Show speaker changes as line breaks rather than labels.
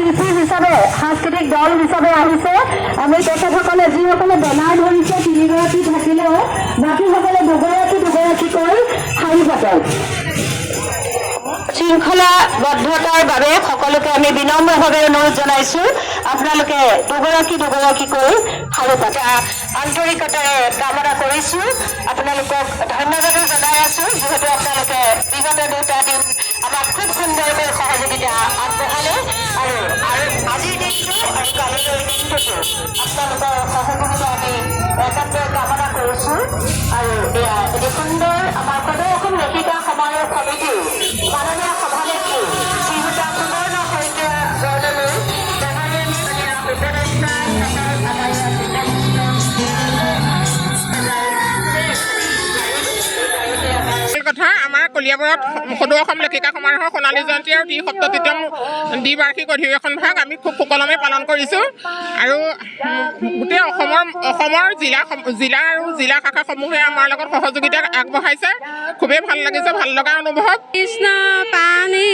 শিল্পী হিচাপে সাংস্কৃতিক দল হিচাপে আহিছে আমি তেখেতসকলে যিসকলে বেনাৰ ধৰিছে তিনিগৰাকী থাকিলেও বাকীসকলে দুগৰাকীকৈ শাৰী পাতে শৃংখলাবদ্ধতাৰ বাবে সকলোকে আমি বিনম্ৰভাৱে অনুৰোধ জনাইছো আপোনালোকে দুগৰাকীকৈ শাৰী পাতে আন্তৰিকতাৰে কামনা কৰিছো আপোনালোকক ধন্যবাদো জনাই আছো যিহেতু আপোনালোকে বিগত দুটা দিন আমাক খুব সুন্দৰকৈ সহযোগিতা আগবঢ়ালে আৰু আজিৰ দিনটো আৰু কালিৰ দিনটোতো আপোনালোকৰ সহযোগিতা আমি একান্তে কামনা কৰিছো আৰু এয়া এটি সুন্দৰ আমাৰ সদৌ অসম লেখিকা সমাৰোহ সমিতি মাননীয় সভানেত্ৰী শ্ৰীমতী সুবৰ্ণ শইকীয়া বৰদলৈ
কথা আমাৰ কলিয়াবৰত সদৌ অসম লেখিকা সমাৰোহৰ সোণালী জয়ন্তী আৰু ৩৭তম দ্বিবাৰ্ষিক অধিৱেশন ভাগ আমি খুব সুকলমে পালন কৰিছোঁ আৰু গোটেই অসমৰ জিলা আৰু জিলা শাখাসমূহে আমাৰ লগত সহযোগিতা আগবঢ়াইছে খুবেই ভাল লাগিছে ভাল লগা অনুভৱ
কৃষ্ণ পানী